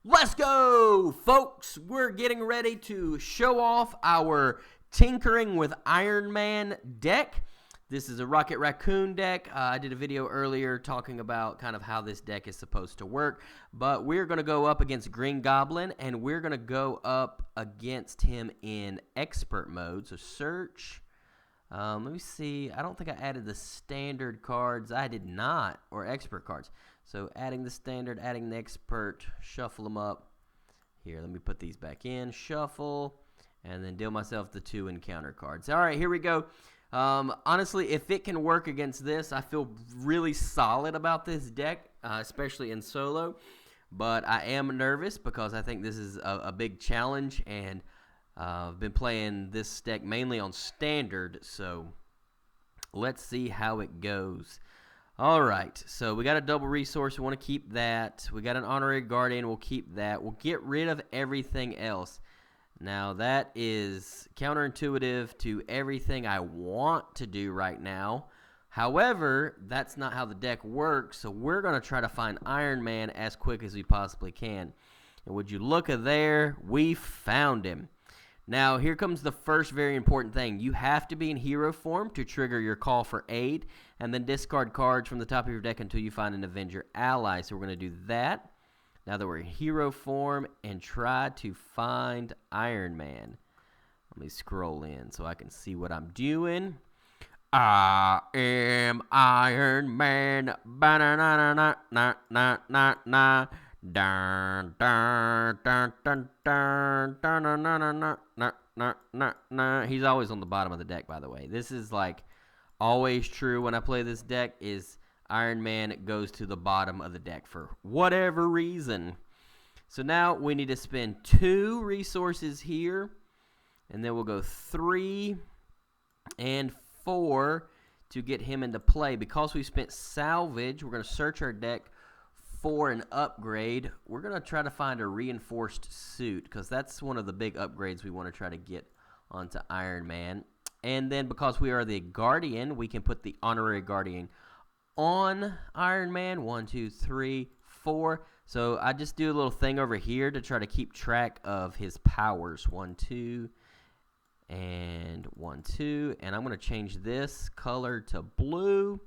Let's go, folks. We're getting ready to show off our Tinkering with Iron Man deck. This is a Rocket Raccoon deck. I did a video earlier talking about kind of how this deck is supposed to work. But we're going to go up against Green Goblin, and we're going to go up against him in Expert mode. So search. Let me see. I don't think I added the standard cards. I did not, or expert cards. So adding the standard, adding the expert, shuffle them up. Here, let me put these back in. Shuffle, and then deal myself the 2 encounter cards. All right, here we go. Honestly, if it can work against this, I feel really solid about this deck, especially in solo. But I am nervous because I think this is a big challenge, and I've been playing this deck mainly on standard, so let's see how it goes. All right, so we got a double resource. We want to keep that. We got an honorary guardian. We'll keep that. We'll get rid of everything else. Now, that is counterintuitive to everything I want to do right now. However, that's not how the deck works, so we're going to try to find Iron Man as quick as we possibly can. And would you look at there? We found him. Now, here comes the first very important thing. You have to be in hero form to trigger your call for aid, and then discard cards from the top of your deck until you find an Avenger ally. So we're going to do that now that we're in hero form and try to find Iron Man. Let me scroll in so I can see what I'm doing. I am Iron Man. Ba-na-na-na-na-na-na-na. Dun, dun, dun, dun, dun, dun, dun, dun, dun, dun. He's always on the bottom of the deck, by the way. This is like always true when I play this deck, is Iron Man goes to the bottom of the deck for whatever reason. So now we need to spend 2 resources here, and then we'll go 3 and 4 to get him into play. Because we spent salvage, we're going to search our deck for an upgrade. We're going to try to find a reinforced suit, because that's one of the big upgrades we want to try to get onto Iron Man. And then because we are the Guardian, we can put the honorary Guardian on Iron Man. 1, 2, 3, 4. So I just do a little thing over here to try to keep track of his powers. 1, 2, and 1, 2. And I'm going to change this color to blue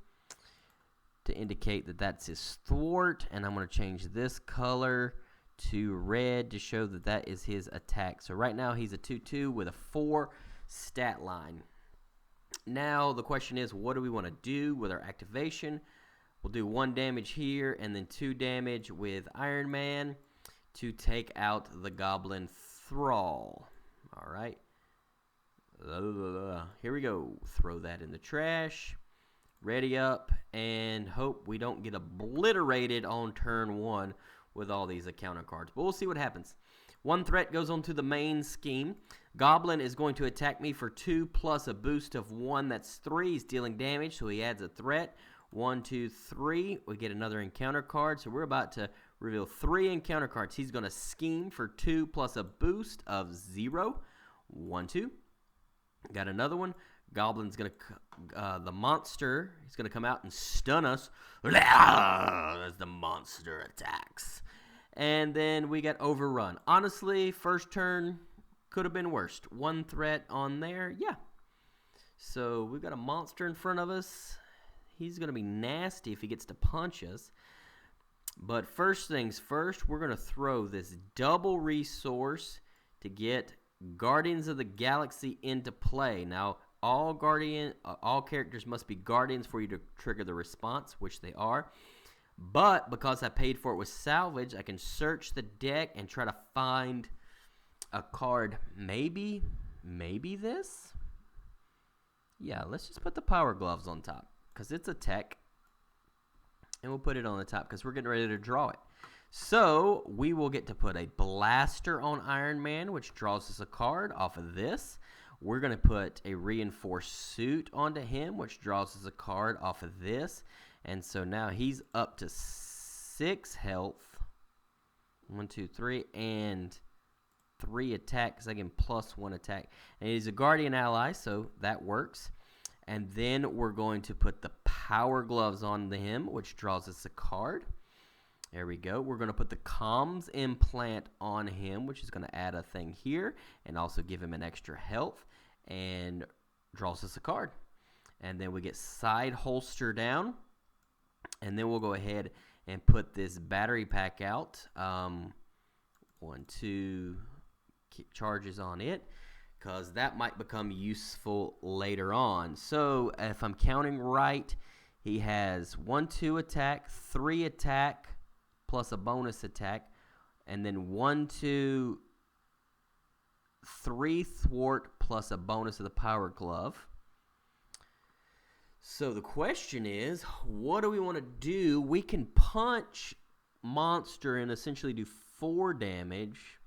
to indicate that that's his thwart, and I'm going to change this color to red to show that that is his attack. So right now he's a 2/2 with a 4 stat line. Now the question is, what do we want to do with our activation? We'll do 1 damage here and then 2 damage with Iron Man to take out the Goblin Thrall. All right. Here we go. Throw that in the trash. Ready up, and hope we don't get obliterated on turn 1 with all these encounter cards. But we'll see what happens. 1 threat goes on to the main scheme. Goblin is going to attack me for 2 plus a boost of 1. That's 3. He's dealing damage, so he adds a threat. 1, 2, 3. We get another encounter card, so we're about to reveal 3 encounter cards. He's going to scheme for 2 plus a boost of 0. 1, 2. Got another one. Goblin's going to, the monster, he's going to come out and stun us as the monster attacks. And then we got overrun. Honestly, first turn could have been worse. 1 threat on there, yeah. So we've got a monster in front of us. He's going to be nasty if he gets to punch us. But first things first, we're going to throw this double resource to get Guardians of the Galaxy into play. Now, all characters must be Guardians for you to trigger the response, which they are. But because I paid for it with salvage, I can search the deck and try to find a card. Maybe this? Yeah, let's just put the Power Gloves on top, because it's a tech. And we'll put it on the top because we're getting ready to draw it. So we will get to put a Blaster on Iron Man, which draws us a card off of this. We're going to put a Reinforced Suit onto him, which draws us a card off of this. And so now he's up to 6 health. 1, 2, 3, and 3 attacks. Again, plus 1 attack. And he's a Guardian ally, so that works. And then we're going to put the Power Gloves on him, which draws us a card. There we go. We're going to put the comms implant on him, which is going to add a thing here and also give him an extra health and draws us a card. And then we get side holster down. And then we'll go ahead and put this battery pack out. 1, 2 charges on it, because that might become useful later on. So if I'm counting right, he has 1, 2 attack, 3 attack, plus a bonus attack, and then 1, 2, 3 thwart plus a bonus of the power glove. So the question is, what do we want to do? We can punch monster and essentially do 4 damage,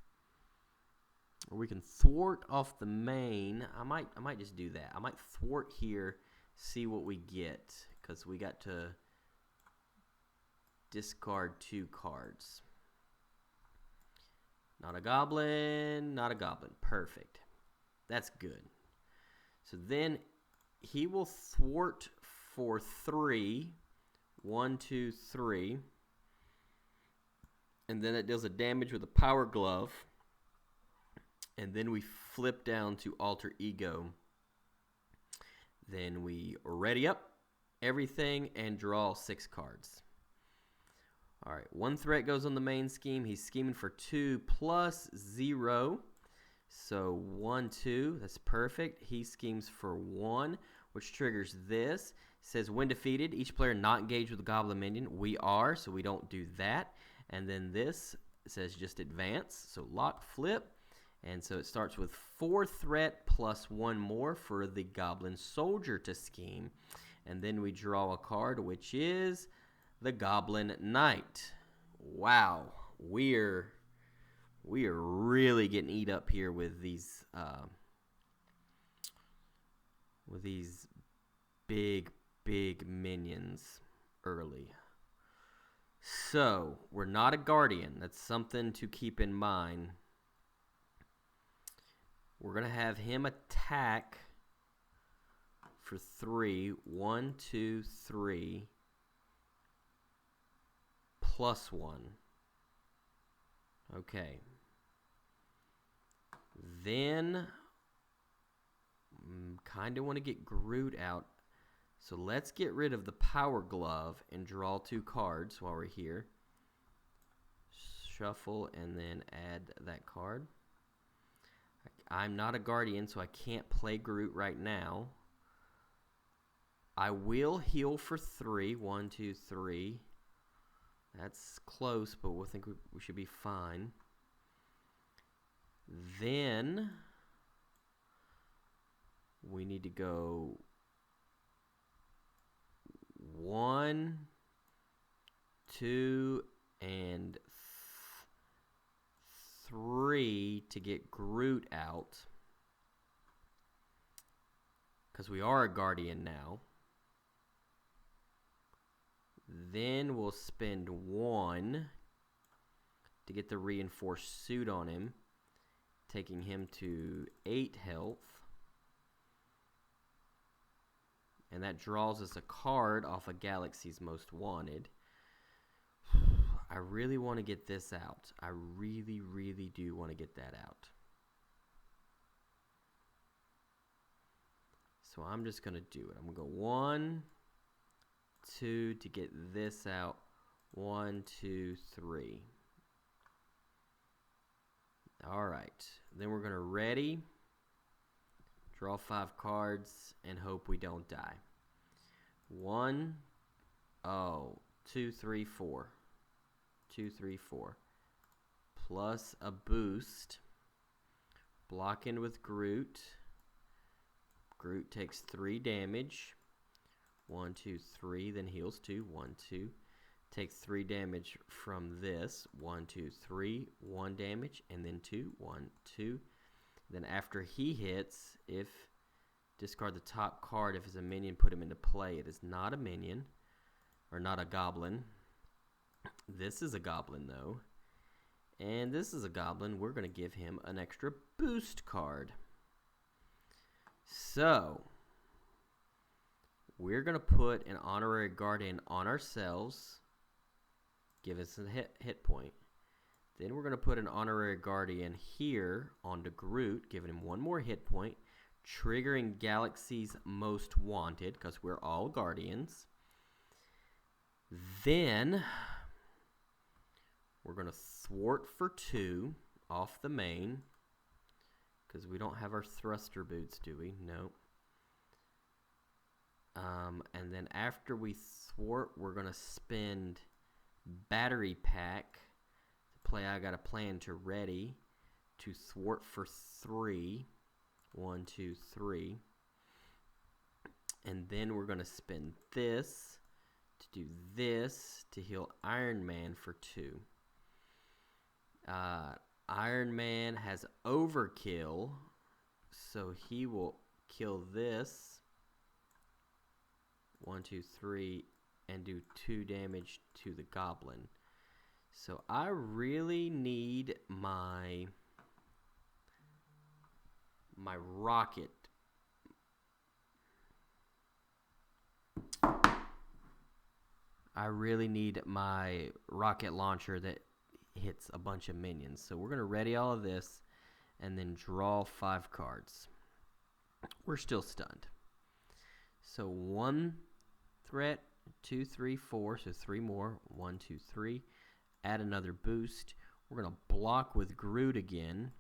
or we can thwart off the main. I might just do that. I might thwart here, see what we get, because we got to discard 2 cards. Not a goblin, not a goblin. Perfect. That's good. So then he will thwart for 3. 1, 2, 3. And then it deals a damage with a power glove. And then we flip down to alter ego. Then we ready up everything and draw 6 cards. All right, 1 threat goes on the main scheme. He's scheming for 2 plus 0. So 1, 2, that's perfect. He schemes for 1, which triggers this. It says when defeated, each player not engaged with a goblin minion. We are, so we don't do that. And then this says just advance, so lock flip. And so it starts with 4 threat plus 1 more for the goblin soldier to scheme. And then we draw a card, which is the Goblin Knight. Wow, we're really getting eat up here with these big minions early. So we're not a guardian. That's something to keep in mind. We're gonna have him attack for 3. 1, 2, 3. Plus 1. Okay. Then, kind of want to get Groot out. So let's get rid of the power glove and draw 2 cards while we're here. Shuffle and then add that card. I'm not a guardian, so I can't play Groot right now. I will heal for 3. 1, 2, 3. That's close, but we think we should be fine. Then we need to go 1, 2, and 3 to get Groot out, because we are a guardian now. Then we'll spend 1 to get the reinforced suit on him, taking him to 8 health. And that draws us a card off of Galaxy's Most Wanted. I really want to get this out. I really, really do want to get that out. So I'm just going to do it. I'm going to go 1, 2 to get this out. 1, 2, 3. All right. Then we're going to ready, draw 5 cards, and hope we don't die. 1, 2, 3, 4. 2, 3, 4. Plus a boost. Block in with Groot. Groot takes 3 damage. 1, 2, 3, then heals 2. 1, 2. Takes 3 damage from this. 1, 2, 3. 1 damage, and then 2. 1, 2. Then after he hits, if discard the top card, if it's a minion, put him into play. It is not a minion, or not a goblin. This is a goblin, though. And this is a goblin. We're going to give him an extra boost card. So we're going to put an honorary guardian on ourselves. give us a hit point. Then we're going to put an honorary guardian here onto Groot, giving him one more hit point, triggering Galaxy's Most Wanted, because we're all guardians. Then we're going to thwart for 2 off the main, because we don't have our thruster boots, do we? No. And then after we thwart, we're going to spend battery pack. I got a plan to ready to thwart for 3. 1, 2, 3. And then we're going to spend this to do this to heal Iron Man for 2. Iron Man has overkill, so he will kill this. 1, 2, 3, and do 2 damage to the goblin. So I really need my rocket. I really need my rocket launcher that hits a bunch of minions. So we're going to ready all of this and then draw 5 cards. We're still stunned. So 1 threat, 2, 3, 4. So 3 more. 1, 2, 3. Add another boost. We're going to block with Groot again.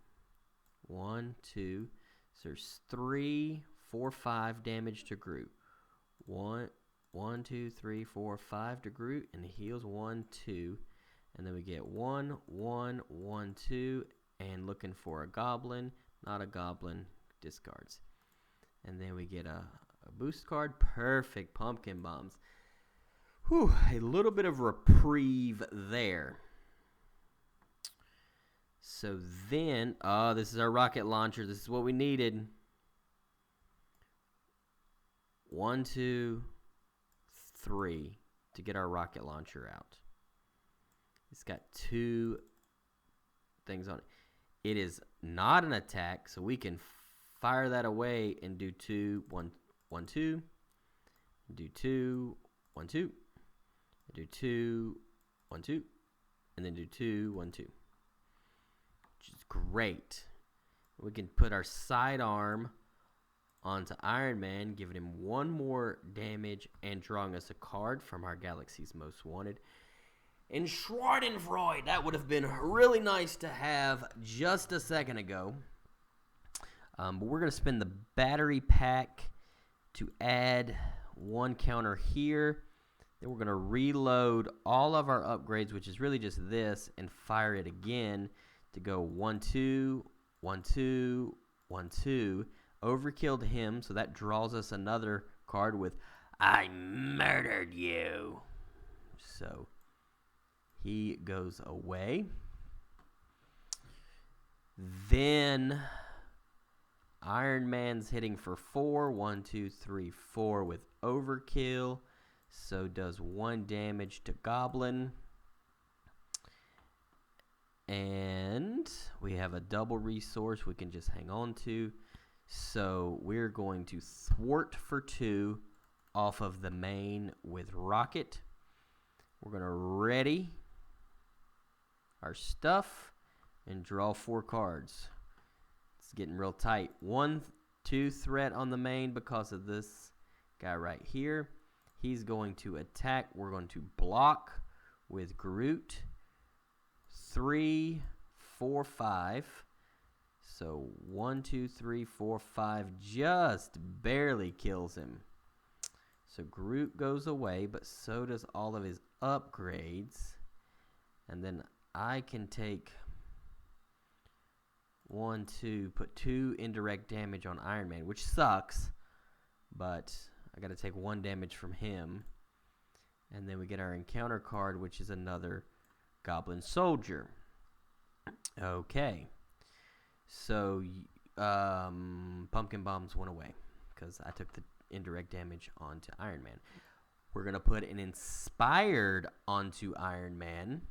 1, 2. So there's 3, 4, 5 damage to Groot. 1, 2, 3, 4, 5 to Groot, and he heals 1, 2. And then we get 1, 1, 1, 2, and looking for a goblin. Not a goblin. Discards. And then we get a boost card. Perfect. Pumpkin bombs. Whew, a little bit of reprieve there. So then, this is our rocket launcher. This is what we needed. 1, 2, 3 to get our rocket launcher out. It's got 2 things on it. It is not an attack, so we can fire that away and do 2, 1, 1, 2. Do 2, 1, 2. Do 2, 1, 2, and then do 2, 1, 2, which is great. We can put our sidearm onto Iron Man, giving him 1 more damage and drawing us a card from our Galaxy's Most Wanted. And Schadenfreude, that would have been really nice to have just a second ago. But we're going to spend the battery pack to add 1 counter here. Then we're going to reload all of our upgrades, which is really just this, and fire it again to go 1, 2, 1, 2, 1, 2. Overkilled him, so that draws us another card with I murdered you. So he goes away. Then Iron Man's hitting for 4. 1, 2, 3, 4 with overkill. So does 1 damage to Goblin. And we have a double resource we can just hang on to. So we're going to thwart for 2 off of the main with Rocket. We're going to ready our stuff and draw 4 cards. It's getting real tight. 1, 2 threat on the main because of this guy right here. He's going to attack. We're going to block with Groot. 3, 4, 5. So 1, 2, 3, 4, 5 just barely kills him. So Groot goes away, but so does all of his upgrades. And then I can take 1, 2, put 2 indirect damage on Iron Man, which sucks, but I got to take 1 damage from him. And then we get our encounter card, which is another Goblin Soldier. Okay. So Pumpkin Bombs went away because I took the indirect damage onto Iron Man. We're going to put an Inspired onto Iron Man,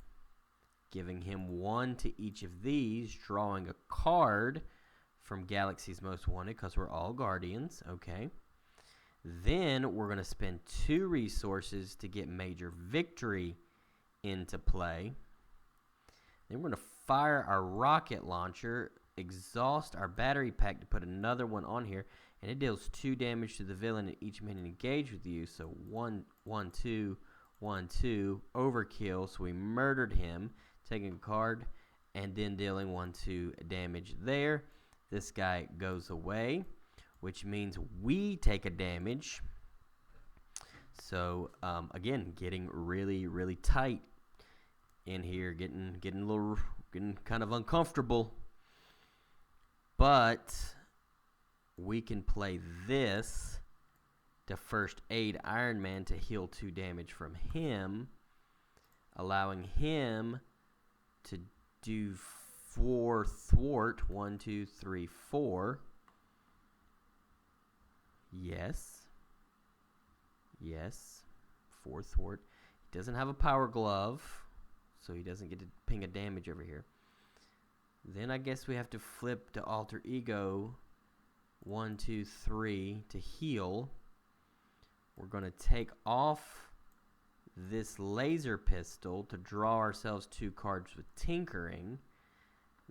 giving him 1 to each of these, drawing a card from Galaxy's Most Wanted because we're all Guardians. Okay. Then we're going to spend 2 resources to get Major Victory into play. Then we're going to fire our rocket launcher, exhaust our battery pack to put another one on here, and it deals 2 damage to the villain and each minute engaged with you. So 1, 1, 2, 1, 2, overkill. So we murdered him, taking a card, and then dealing 1, 2 damage there. This guy goes away, which means we take a damage. So again, getting really, really tight in here, getting kind of uncomfortable. But we can play this to first aid Iron Man to heal 2 damage from him, allowing him to do 4 thwart. 1, 2, 3, 4. Yes. Yes. 4 thwart. He doesn't have a power glove, so he doesn't get to ping a damage over here. Then I guess we have to flip to alter ego 1, 2, 3 to heal. We're going to take off this laser pistol to draw ourselves 2 cards with tinkering.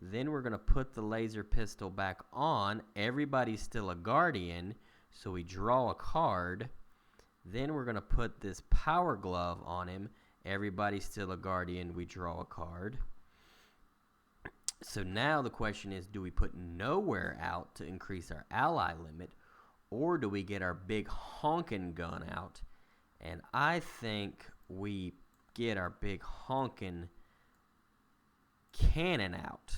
Then we're going to put the laser pistol back on. Everybody's still a guardian, so we draw a card. Then we're going to put this power glove on him. Everybody's still a guardian. We draw a card. So now the question is, do we put nowhere out to increase our ally limit, or do we get our big honkin' gun out? And I think we get our big honkin' cannon out.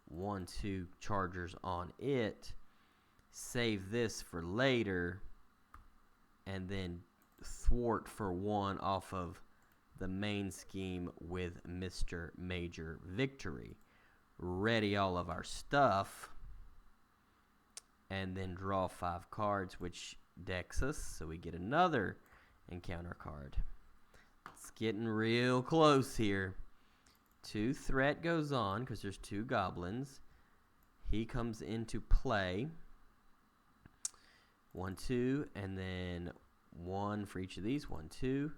1, 2 chargers on it. Save this for later. And then thwart for 1 off of the main scheme with Mr. Major Victory. Ready all of our stuff. And then draw 5 cards, which decks us. So we get another encounter card. It's getting real close here. 2 threat goes on because there's 2 goblins. He comes into play. 1, 2, and then 1 for each of these. 1, 2.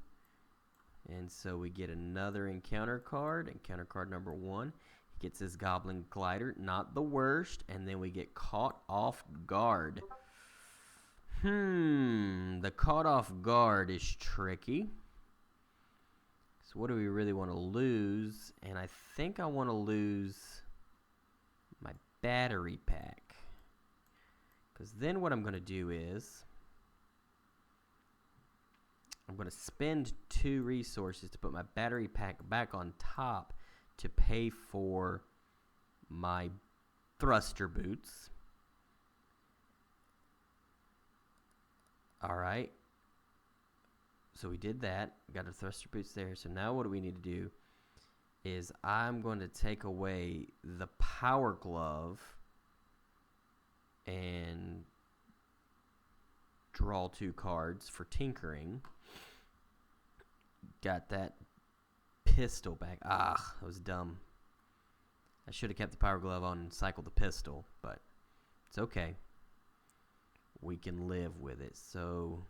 And so we get another encounter card. Encounter card number 1. He gets his goblin glider. Not the worst. And then we get caught off guard. The caught off guard is tricky. So what do we really want to lose? And I think I want to lose my battery pack. Because then what I'm going to do is I'm going to spend 2 resources to put my battery pack back on top to pay for my thruster boots. All right. So we did that. We got our thruster boots there. So now what do we need to do is I'm going to take away the power glove and draw 2 cards for tinkering. Got that pistol back. Ah, that was dumb. I should have kept the power glove on and cycled the pistol, but it's okay. We can live with it. So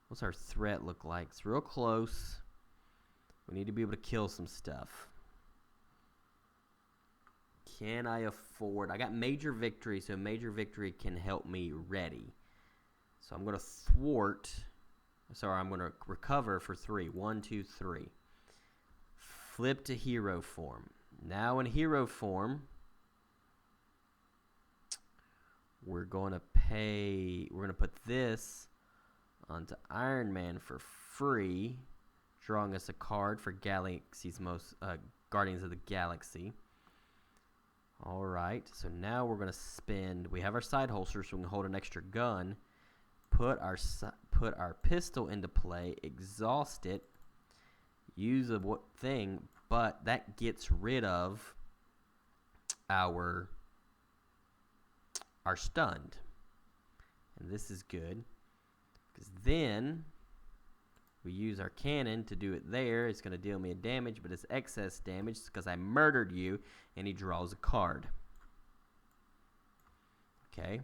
what's our threat look like? It's real close. We need to be able to kill some stuff. Can I afford? I got Major Victory, so Major Victory can help me ready. So I'm going to thwart. Sorry, I'm going to recover for 3. 1, 2, 3. Flip to hero form. Now in hero form, we're going to put this onto Iron Man for free, drawing us a card for Galaxy's most Guardians of the Galaxy. All right, so now we're going to spend. We have our side holster, so we can hold an extra gun. Put our pistol into play, exhaust it, use a thing, but that gets rid of our stunned. And this is good, because then we use our cannon to do it there. It's going to deal me a damage, but it's excess damage because I murdered you, and he draws a card. Okay.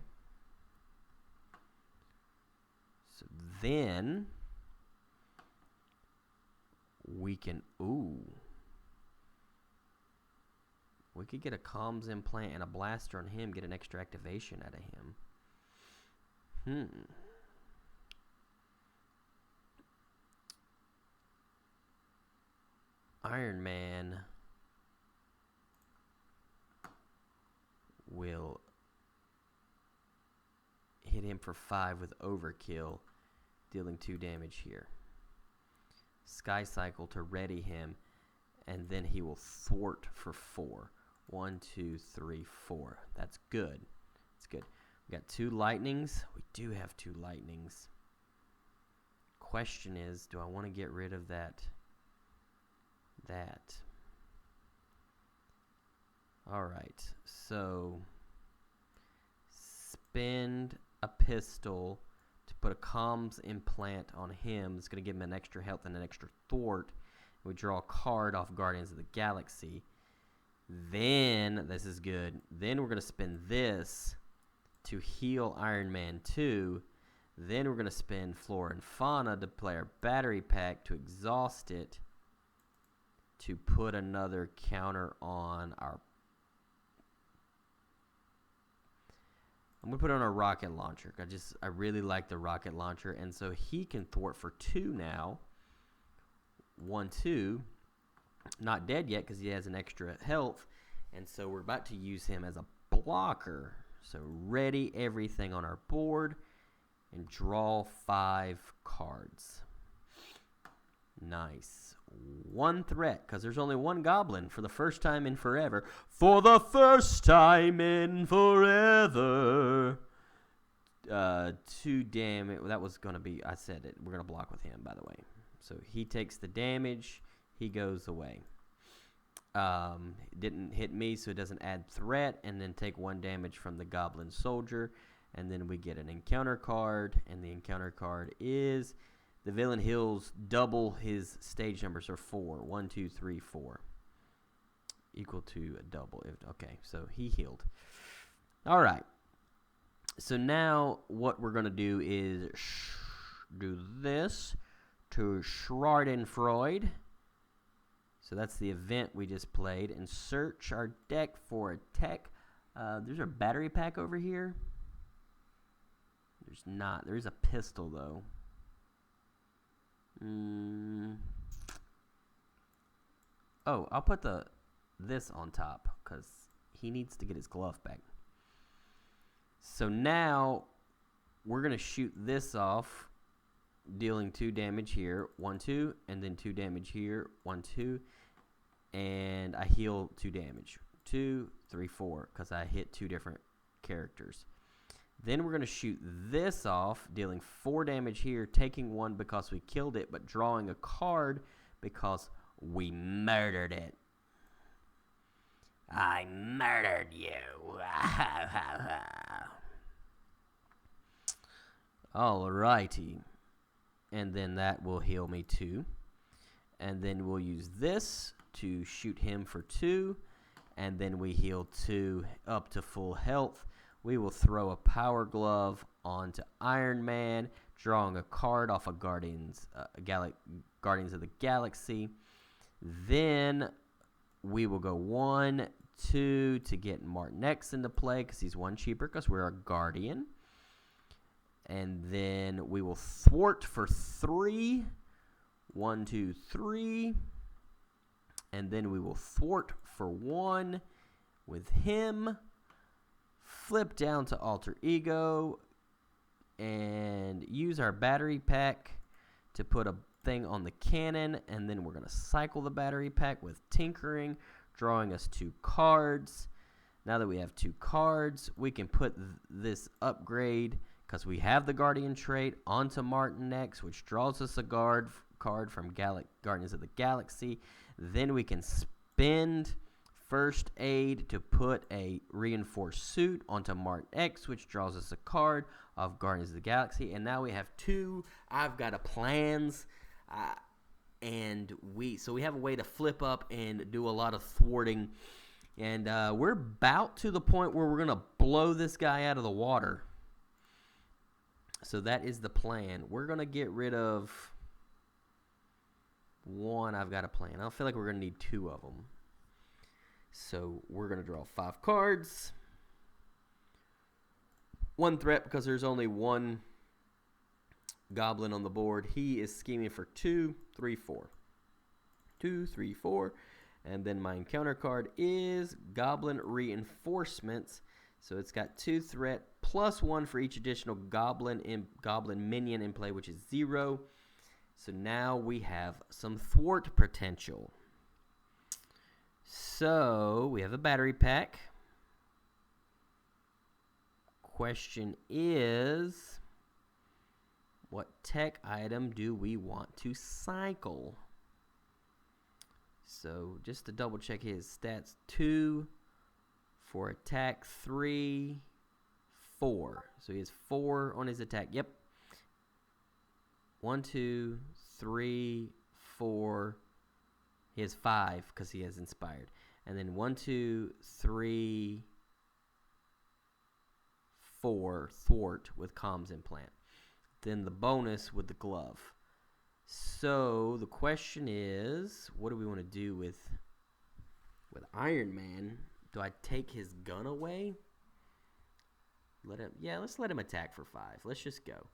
So then we can, we could get a comms implant and a blaster on him, get an extra activation out of him. Iron Man will hit him for 5 with overkill, dealing 2 damage here. Sky Cycle to ready him, and then he will thwart for 4. 1, 2, 3, 4. That's good. That's good. We got 2 lightnings. We do have 2 lightnings. Question is, do I want to get rid of that? All right. So spend a pistol to put a comms implant on him. It's going to give him an extra health and an extra thwart. We draw a card off Guardians of the Galaxy. Then, this is good, then we're going to spend this to heal Iron Man 2. Then we're going to spend Flora and Fauna to play our battery pack to exhaust it, to put another counter on our... I'm going to put it on our rocket launcher. I really like the rocket launcher, and so he can thwart for 2 now. 1, 2. Not dead yet because he has an extra health, and so we're about to use him as a blocker. So ready everything on our board and draw 5 cards. Nice. 1 threat, because there's only 1 goblin for the first time in forever. For the first time in forever. 2 damage. That was going to be, I said it. We're going to block with him, by the way. So he takes the damage. He goes away. Didn't hit me, so it doesn't add threat. And then take 1 damage from the goblin soldier. And then we get an encounter card. And the encounter card is... the villain heals double his stage numbers, or 4. 1, 2, 3, 4. Equal to a double. Okay, so he healed. All right. So now what we're going to do is do this to Schadenfreude. So that's the event we just played. And search our deck for a tech. There's a battery pack over here. There's not. There is a pistol, though. Oh, I'll put this on top because he needs to get his glove back. So now we're going to shoot this off, dealing 2 damage here. 1, 2, and then 2 damage here. 1, 2, and I heal 2 damage. 2, 3, 4, because I hit 2 different characters. Then we're going to shoot this off, dealing 4 damage here, taking 1 because we killed it, but drawing a card because we murdered it. I murdered you. Alrighty. And then that will heal me 2. And then we'll use this to shoot him for 2. And then we heal 2 up to full health. We will throw a power glove onto Iron Man, drawing a card off of Guardians of the Galaxy. Then we will go 1, 2 to get Martin X into play because he's 1 cheaper because we're a Guardian. And then we will thwart for 3. 1, 2, 3. And then we will thwart for 1 with him. Flip down to Alter Ego and use our battery pack to put a thing on the cannon, and then we're going to cycle the battery pack with Tinkering, drawing us 2 cards. Now that we have 2 cards, we can put this upgrade, because we have the Guardian trait, onto Martin X, which draws us a card from Guardians of the Galaxy. Then we can spend First Aid to put a reinforced suit onto Martin X, which draws us a card of Guardians of the Galaxy. And now we have 2 I've got a plans. And we have a way to flip up and do a lot of thwarting. And we're about to the point where we're going to blow this guy out of the water. So that is the plan. We're going to get rid of one I've got a plan. I feel like we're going to need 2 of them. So we're going to draw 5 cards. 1 threat because there's only 1 goblin on the board. He is scheming for 2, 3, 4. 2, 3, 4. And then my encounter card is Goblin Reinforcements. So it's got 2 threat plus 1 for each additional goblin minion in play, which is 0. So now we have some thwart potential. So we have a battery pack. Question is, what tech item do we want to cycle? So just to double check his stats, 2 for attack, 3, 4. So he has 4 on his attack. Yep. 1, 2, 3, 4. He has 5 because he has inspired. And then 1, 2, 3, 4 thwart with comms implant. Then the bonus with the glove. So the question is, what do we want to do with Iron Man? Do I take his gun away? Let's let him attack for 5. Let's just go.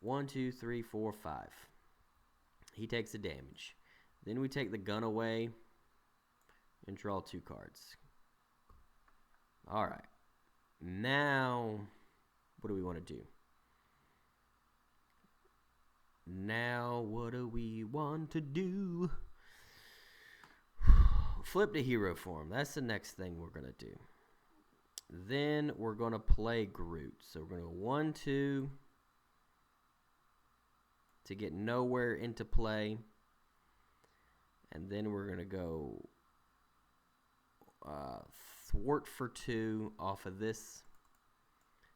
1, 2, 3, 4, 5. He takes the damage. Then we take the gun away and draw 2 cards. All right. Now, what do we want to do? Now, what do we want to do? Flip to hero form. That's the next thing we're going to do. Then we're going to play Groot. So we're going to go 1, 2 to get nowhere into play. And then we're going to go thwart for 2 off of this.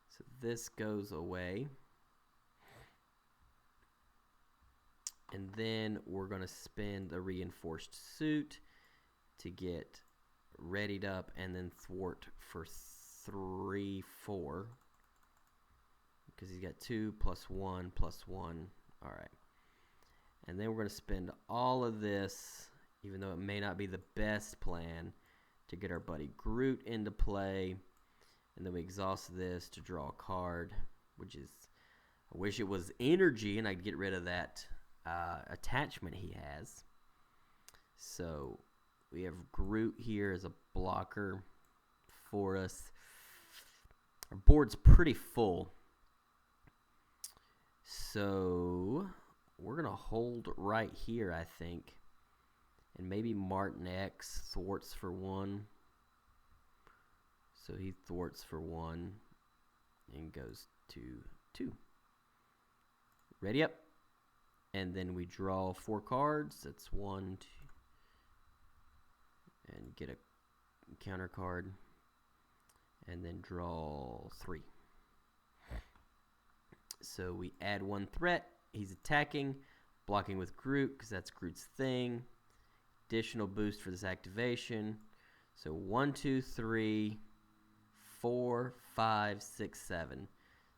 So this goes away. And then we're going to spend the reinforced suit to get readied up and then thwart for 3, 4. Because he's got 2 plus 1 plus 1. All right. And then we're going to spend all of this, even though it may not be the best plan, to get our buddy Groot into play. And then we exhaust this to draw a card, which is, I wish it was energy and I'd get rid of that attachment he has. So we have Groot here as a blocker for us. Our board's pretty full. So we're going to hold right here, I think. And maybe Martin X thwarts for 1. So he thwarts for 1 and goes to 2. Ready up. And then we draw 4 cards. That's 1, 2. And get a counter card. And then draw 3. So we add 1 threat. He's attacking. Blocking with Groot because that's Groot's thing. Additional boost for this activation. So 1, 2, 3, 4, 5, 6, 7.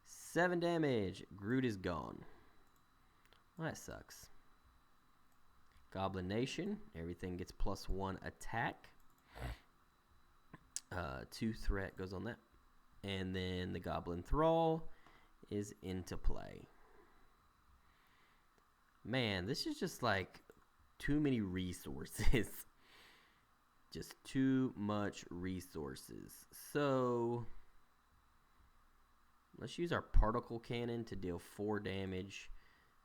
7 damage. Groot is gone. Well, that sucks. Goblin Nation. Everything gets plus 1 attack. 2 threat goes on that. And then the Goblin Thrall is into play. Man, this is just like too many resources. Just too much resources. So let's use our particle cannon to deal 4 damage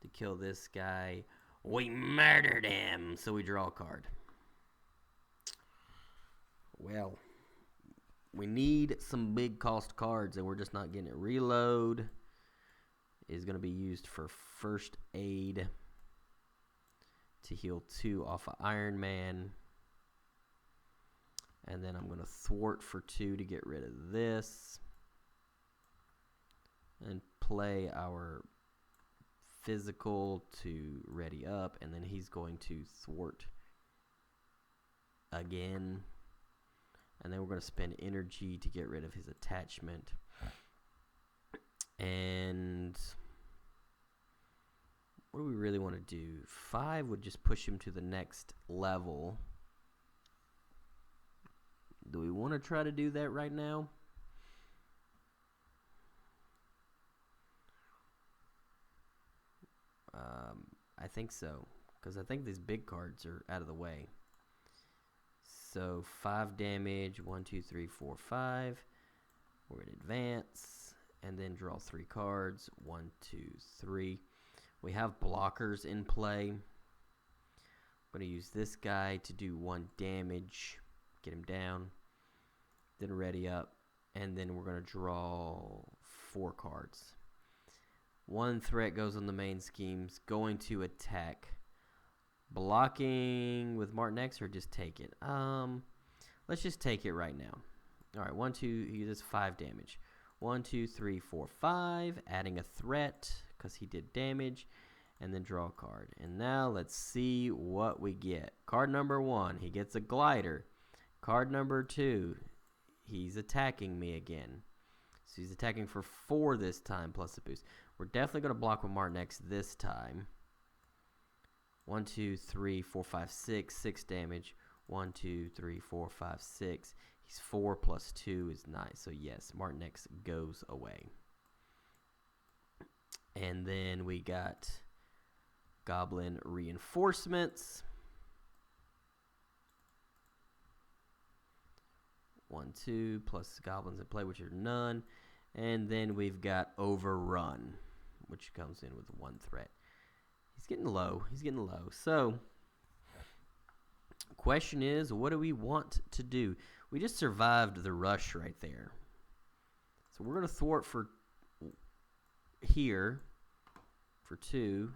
to kill this guy. We murdered him. So we draw a card. Well, we need some big cost cards and we're just not getting it. Reload is going to be used for first aid to heal 2 off of Iron Man. And then I'm going to thwart for 2 to get rid of this. And play our physical to ready up. And then he's going to thwart again. And then we're going to spend energy to get rid of his attachment. And what do we really want to do? 5 would just push him to the next level. Do we want to try to do that right now? I think so, because I think these big cards are out of the way. So 5 damage, 1, 2, 3, 4, 5. We're going to advance and then draw 3 cards. 1, 2, 3. We have blockers in play. I'm going to use this guy to do 1 damage, get him down, then ready up, and then we're going to draw 4 cards. 1 threat goes on the main schemes, going to attack. Blocking with Martin X or just take it? Let's just take it right now. All right, 1, 2, he uses 5 damage. 1, 2, 3, 4, 5, adding a threat because he did damage, and then draw a card. And now let's see what we get. Card number 1, he gets a glider. Card number 2, he's attacking me again. So he's attacking for 4 this time plus a boost. We're definitely going to block with Martin X this time. 1, 2, 3, 4, 5, 6. 6 damage. 1, 2, 3, 4, 5, 6. He's 4 plus 2 is 9. So yes, Martin X goes away. And then we got Goblin Reinforcements. 1, 2 plus goblins in play, which are none. And then we've got Overrun, which comes in with 1 threat. He's getting low. He's getting low. So, question is, what do we want to do? We just survived the rush right there. So we're going to thwart for here for 2.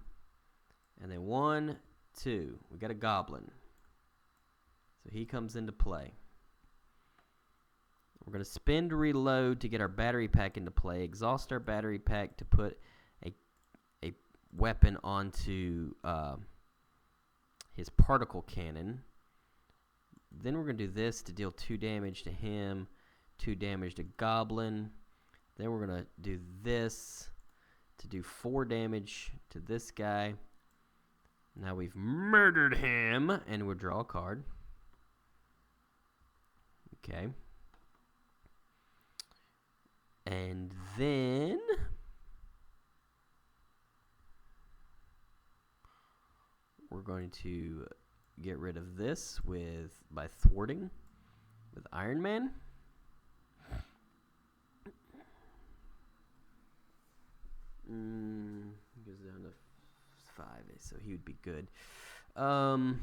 And then 1, 2. We got a goblin. So he comes into play. We're going to spend reload to get our battery pack into play. Exhaust our battery pack to put a weapon onto his particle cannon. Then we're going to do this to deal 2 damage to him, 2 damage to Goblin. Then we're going to do this to do 4 damage to this guy. Now we've murdered him, and we'll draw a card. Okay. And then we're going to get rid of this by thwarting with Iron Man. He goes down to 5, so he would be good. Let's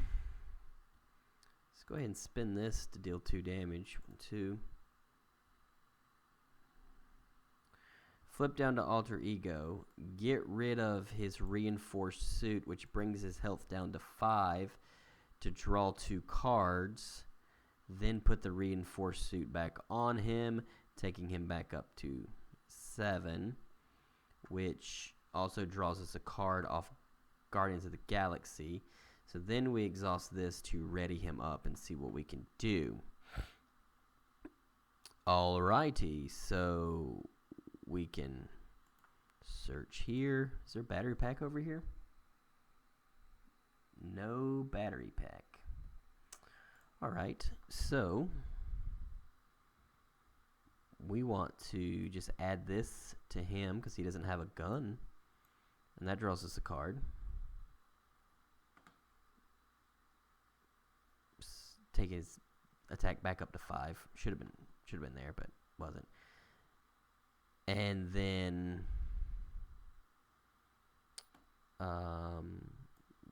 go ahead and spin this to deal 2 damage. 2. Flip down to Alter Ego. Get rid of his reinforced suit, which brings his health down to 5 to draw 2 cards. Then put the reinforced suit back on him, taking him back up to 7, which also draws us a card off Guardians of the Galaxy. So then we exhaust this to ready him up and see what we can do. Alrighty, so we can search here. Is there a battery pack over here? No battery pack. Alright, so we want to just add this to him because he doesn't have a gun. And that draws us a card. Take his attack back up to 5. Should have been there, but wasn't. And then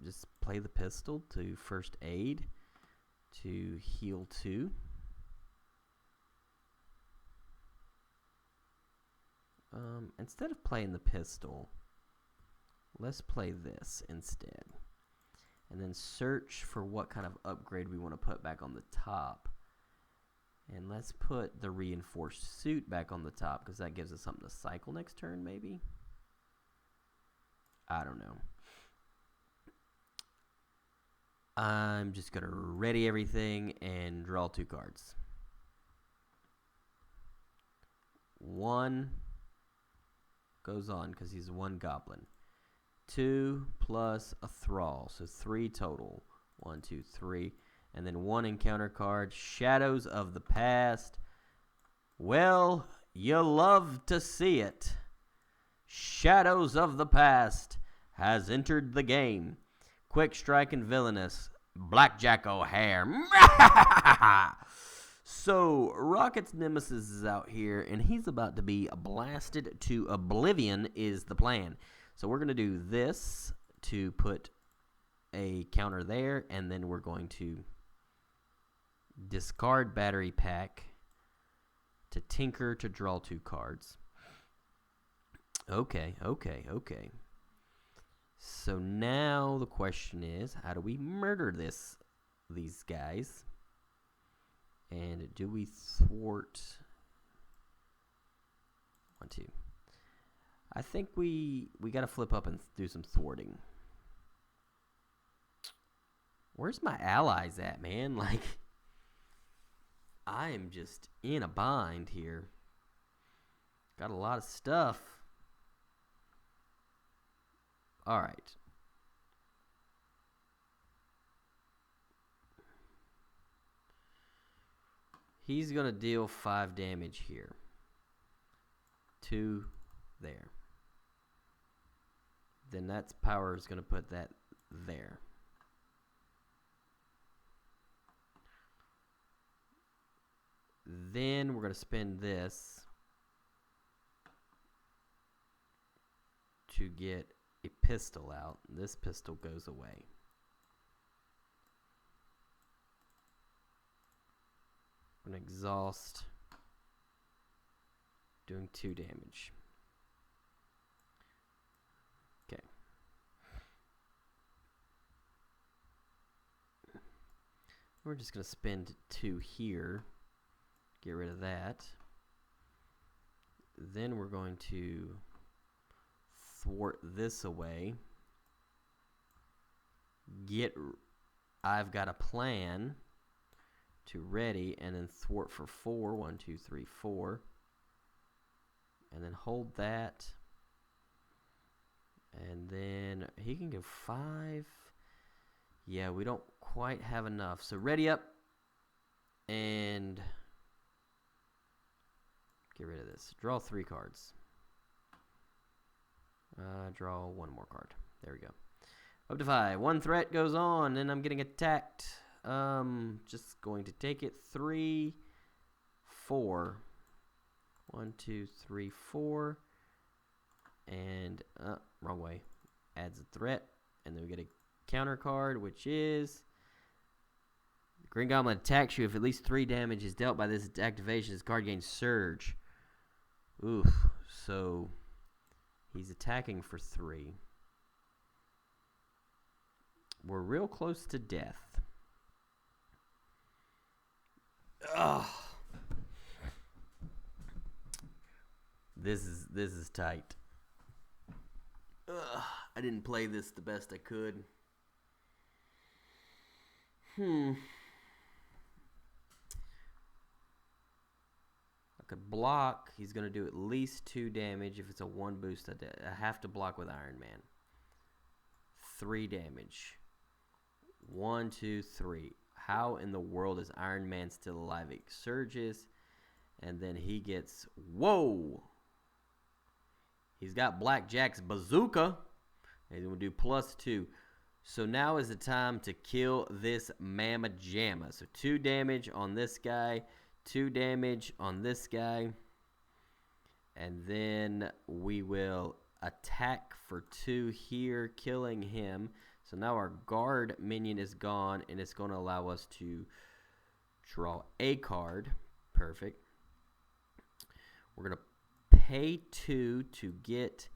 just play the pistol to first aid to heal 2. Instead of playing the pistol, let's play this instead. And then search for what kind of upgrade we want to put back on the top. And let's put the reinforced suit back on the top because that gives us something to cycle next turn, maybe? I don't know. I'm just going to ready everything and draw 2 cards. 1 goes on because he's 1 goblin. 2 plus a thrall. So 3 total. 1, 2, 3. And then 1 encounter card. Shadows of the Past. Well, you love to see it. Shadows of the Past has entered the game. Quick Strike and Villainous. Blackjack O'Hare. So, Rocket's Nemesis is out here, and he's about to be blasted to oblivion is the plan. So we're going to do this to put a counter there, and then we're going to discard Battery Pack to tinker to draw 2 cards. Okay. So now the question is, how do we murder these guys? And do we thwart? 1, 2. I think we got to flip up and do some thwarting. Where's my allies at, man? Like, I am just in a bind here. Got a lot of stuff. All right. He's going to deal 5 damage here. 2 there. Then that's power is going to put that there. Then we're going to spend this to get a pistol out. This pistol goes away. I'm going to exhaust, doing 2 damage. Okay. We're just going to spend 2 here. Get rid of that. Then we're going to thwart this away. I've got a plan to ready, and then thwart for 4. 1, 2, 3, 4. And then hold that. And then he can go 5. Yeah, we don't quite have enough. So ready up and get rid of this. Draw 3 cards. Draw 1 more card. There we go. Up to 5. 1 threat goes on, and I'm getting attacked. Just going to take it. 3, 4. 1, 2, 3, 4. And, wrong way. Adds a threat. And then we get a counter card, which is Green Goblin attacks you if at least 3 damage is dealt by this activation. This card gains Surge. Oof. So he's attacking for 3. We're real close to death. Ugh. This is tight. Ugh. I didn't play this the best I could. I could block. He's going to do at least 2 damage. If it's a 1 boost, I have to block with Iron Man. 3 damage. 1, 2, 3. How in the world is Iron Man still alive? It surges, and then he gets... Whoa! He's got Blackjack's bazooka. He's going to do +2. So now is the time to kill this Mamma Jamma. So 2 damage on this guy. 2 damage on this guy. And then we will attack for 2 here, killing him. So now our guard minion is gone, and it's going to allow us to draw a card. Perfect. We're going to pay 2 to get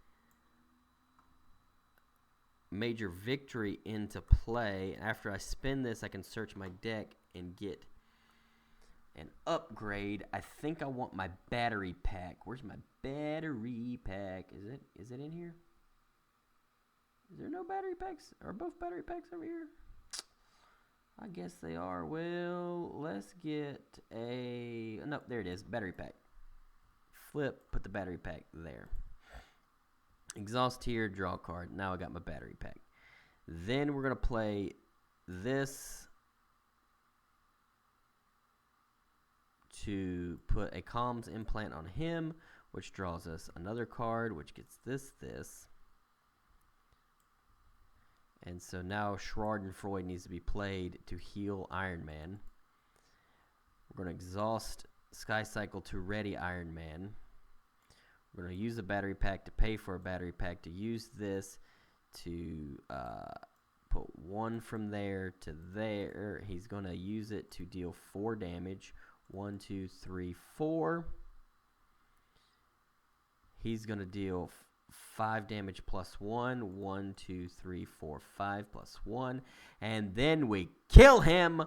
Major Victory into play. After I spend this, I can search my deck and get an upgrade. I think I want my battery pack. Where's my battery pack? Is it in here? Is there no battery packs? Are both battery packs over here? I guess they are. Well, let's get a... No, there it is. Battery pack. Flip. Put the battery pack there. Exhaust here, draw a card. Now I got my battery pack. Then we're going to play this to put a comms implant on him, which draws us another card, which gets this. And so now Schadenfreude needs to be played to heal Iron Man. We're going to exhaust Sky Cycle to ready Iron Man. We're going to use a battery pack to pay for a battery pack to use this to put one from there to there. He's going to use it to deal 4 damage. 1, 2, 3, 4. He's going to deal 5 damage plus 1. 1, 2, 3, 4, 5 plus 1. And then we kill him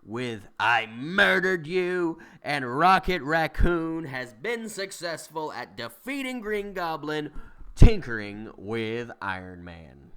with I murdered you, and Rocket Raccoon has been successful at defeating Green Goblin, tinkering with Iron Man.